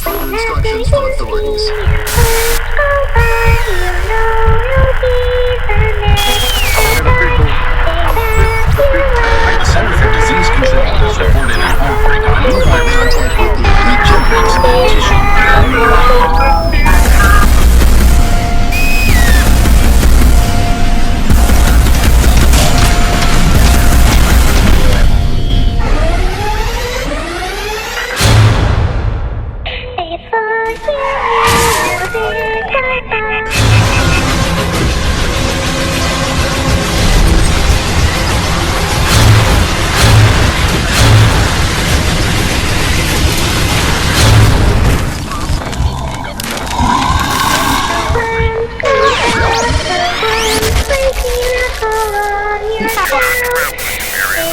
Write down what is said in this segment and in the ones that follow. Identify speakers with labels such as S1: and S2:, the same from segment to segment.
S1: follow instructions from authorities.
S2: The Center for Disease Control has reported an outbreak of a new virus that regenerates tissue.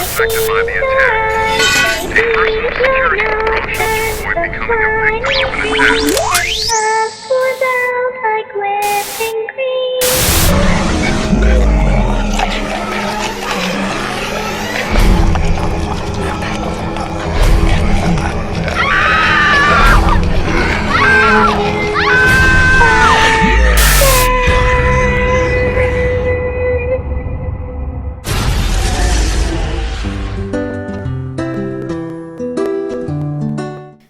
S3: Affected by the attack. Take personal security precautions to avoid becoming a victim of an attack.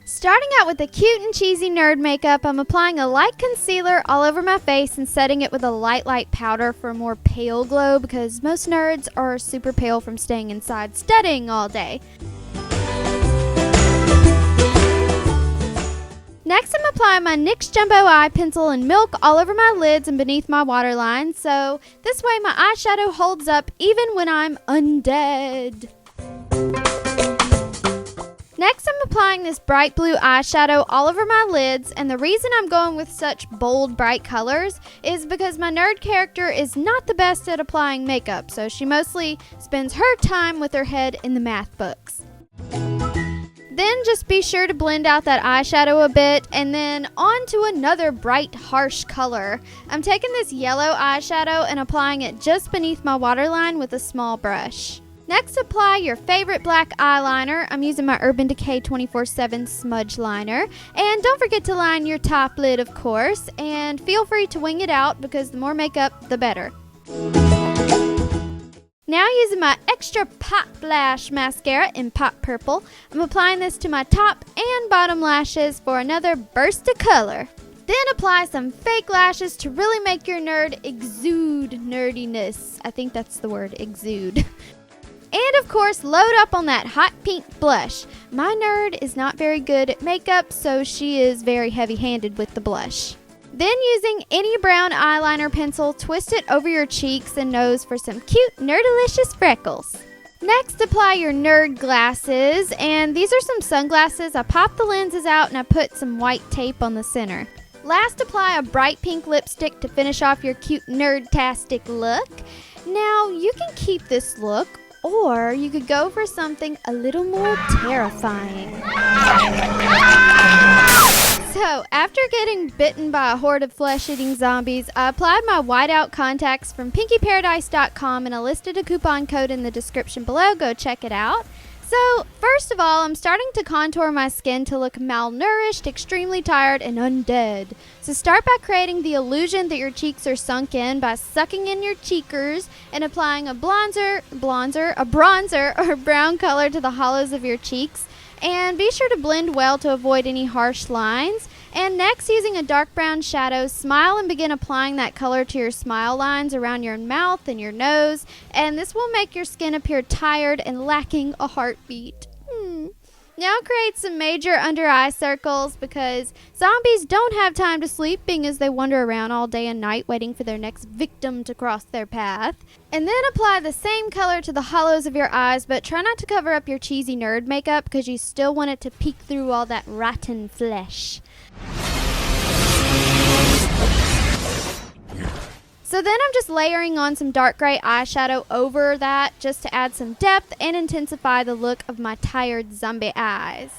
S4: Starting out with the cute and cheesy nerd makeup, I'm applying a light concealer all over my face and setting it with a light powder for a more pale glow because most nerds are super pale from staying inside studying all day. Next, I'm applying my NYX Jumbo Eye pencil in milk all over my lids and beneath my waterline, so this way my eyeshadow holds up even when I'm undead. Next, I'm applying this bright blue eyeshadow all over my lids, and the reason I'm going with such bold, bright colors is because my nerd character is not the best at applying makeup, so she mostly spends her time with her head in the math books. Then just be sure to blend out that eyeshadow a bit, and then on to another bright, harsh color. I'm taking this yellow eyeshadow and applying it just beneath my waterline with a small brush. Next, apply your favorite black eyeliner. I'm using my Urban Decay 24/7 Smudge liner. And don't forget to line your top lid, of course. And feel free to wing it out because the more makeup, the better. Now, using my extra Pop Lash mascara in Pop Purple, I'm applying this to my top and bottom lashes for another burst of color. Then apply some fake lashes to really make your nerd exude nerdiness. I think that's the word, exude. And of course, load up on that hot pink blush. My nerd is not very good at makeup, so she is very heavy-handed with the blush. Then using any brown eyeliner pencil, twist it over your cheeks and nose for some cute, nerdalicious freckles. Next, apply your nerd glasses, and these are some sunglasses. I popped the lenses out and I put some white tape on the center. Last, apply a bright pink lipstick to finish off your cute nerd-tastic look. Now, you can keep this look, or you could go for something a little more terrifying. So, after getting bitten by a horde of flesh-eating zombies, I applied my whiteout contacts from PinkyParadise.com, and I listed a coupon code in the description below. Go check it out. So, first of all, I'm starting to contour my skin to look malnourished, extremely tired, and undead. So start by creating the illusion that your cheeks are sunk in by sucking in your cheekers and applying a bronzer or brown color to the hollows of your cheeks. And be sure to blend well to avoid any harsh lines. And next, using a dark brown shadow, smile and begin applying that color to your smile lines around your mouth and your nose. And this will make your skin appear tired and lacking a heartbeat. Now create some major under eye circles because zombies don't have time to sleep, being as they wander around all day and night waiting for their next victim to cross their path. And then apply the same color to the hollows of your eyes, but try not to cover up your cheesy nerd makeup because you still want it to peek through all that rotten flesh. So then I'm just layering on some dark gray eyeshadow over that just to add some depth and intensify the look of my tired zombie eyes.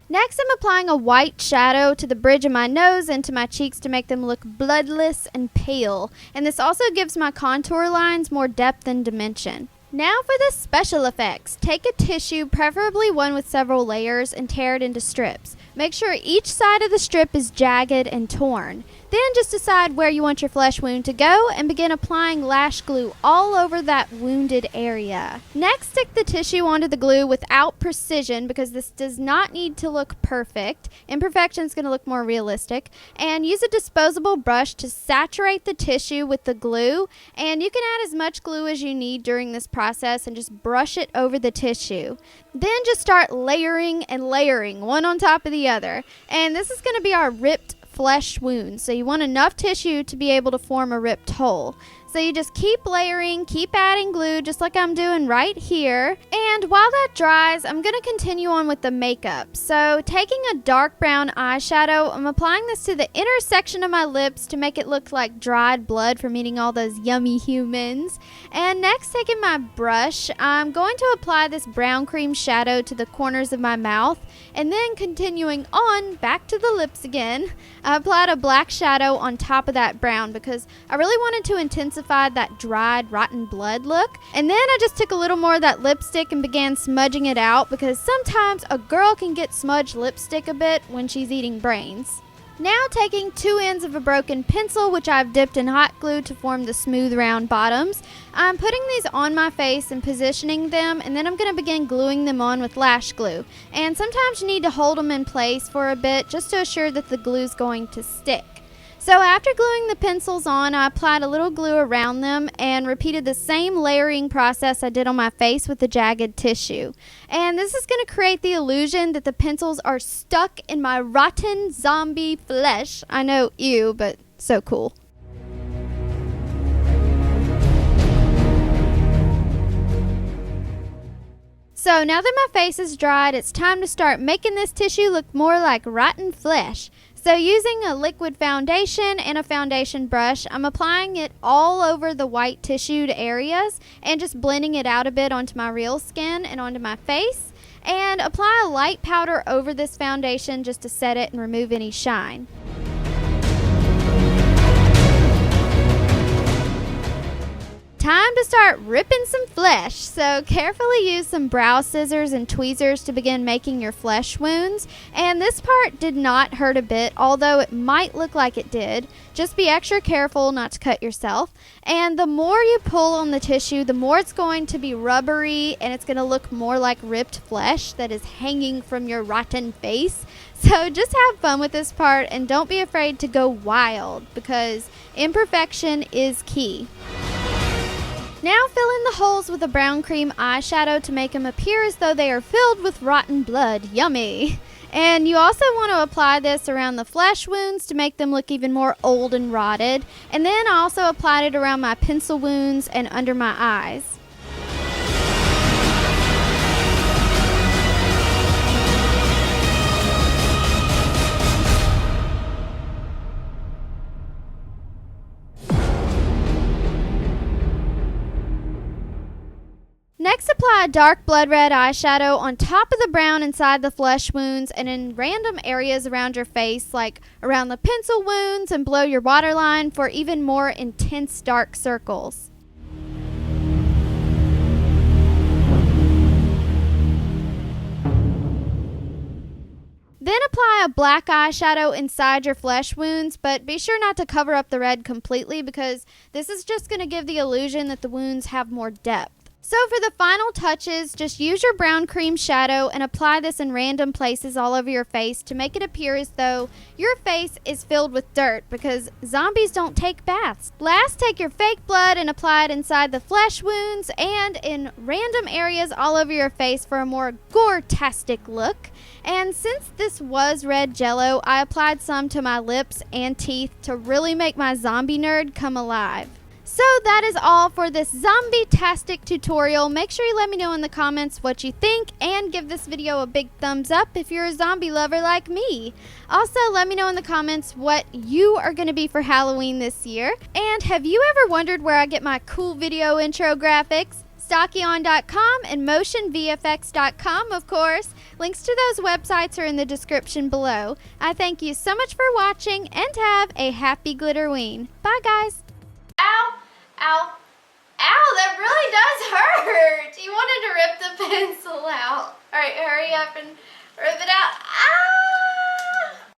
S4: Next, I'm applying a white shadow to the bridge of my nose and to my cheeks to make them look bloodless and pale. And this also gives my contour lines more depth and dimension. Now for the special effects. Take a tissue, preferably one with several layers, and tear it into strips. Make sure each side of the strip is jagged and torn. Then just decide where you want your flesh wound to go and begin applying lash glue all over that wounded area. Next, stick the tissue onto the glue without precision because this does not need to look perfect. Imperfection is going to look more realistic. And use a disposable brush to saturate the tissue with the glue. And you can add as much glue as you need during this process and just brush it over the tissue. Then just start layering and layering, one on top of the other. And this is going to be our ripped flesh wound. So you want enough tissue to be able to form a ripped hole. So you just keep layering, keep adding glue just like I'm doing right here. And while that dries, I'm going to continue on with the makeup. So taking a dark brown eyeshadow, I'm applying this to the intersection of my lips to make it look like dried blood from eating all those yummy humans. And next, taking my brush, I'm going to apply this brown cream shadow to the corners of my mouth. And then continuing on back to the lips again, I applied a black shadow on top of that brown because I really wanted to intensify that dried rotten blood look. And then I just took a little more of that lipstick and began smudging it out because sometimes a girl can get smudged lipstick a bit when she's eating brains. Now taking two ends of a broken pencil, which I've dipped in hot glue to form the smooth round bottoms, I'm putting these on my face and positioning them, and then I'm going to begin gluing them on with lash glue. And sometimes you need to hold them in place for a bit just to assure that the glue is going to stick. So after gluing the pencils on, I applied a little glue around them and repeated the same layering process I did on my face with the jagged tissue. And this is going to create the illusion that the pencils are stuck in my rotten zombie flesh. I know, ew, but so cool. So now that my face is dried, it's time to start making this tissue look more like rotten flesh. So using a liquid foundation and a foundation brush, I'm applying it all over the white tissued areas and just blending it out a bit onto my real skin and onto my face. And apply a light powder over this foundation just to set it and remove any shine. Time to start ripping some flesh. So carefully use some brow scissors and tweezers to begin making your flesh wounds. And this part did not hurt a bit, although it might look like it did. Just be extra careful not to cut yourself. And the more you pull on the tissue, the more it's going to be rubbery and it's going to look more like ripped flesh that is hanging from your rotten face. So just have fun with this part and don't be afraid to go wild because imperfection is key. Now fill in the holes with a brown cream eyeshadow to make them appear as though they are filled with rotten blood. Yummy! And you also want to apply this around the flesh wounds to make them look even more old and rotted. And then I also applied it around my pencil wounds and under my eyes. Next, apply a dark blood red eyeshadow on top of the brown inside the flesh wounds and in random areas around your face, like around the pencil wounds and below your waterline for even more intense dark circles. Then apply a black eyeshadow inside your flesh wounds, but be sure not to cover up the red completely because this is just going to give the illusion that the wounds have more depth. So for the final touches, just use your brown cream shadow and apply this in random places all over your face to make it appear as though your face is filled with dirt because zombies don't take baths. Last, take your fake blood and apply it inside the flesh wounds and in random areas all over your face for a more gore-tastic look. And since this was red jello, I applied some to my lips and teeth to really make my zombie nerd come alive. So that is all for this zombie-tastic tutorial. Make sure you let me know in the comments what you think and give this video a big thumbs up if you're a zombie lover like me. Also, let me know in the comments what you are going to be for Halloween this year. And have you ever wondered where I get my cool video intro graphics? Stockion.com and motionvfx.com, of course. Links to those websites are in the description below. I thank you so much for watching and have a happy Glitterween. Bye, guys. Ow! Ow. Ow, that really does hurt. You wanted to rip the pencil out. All right, hurry up and rip it out.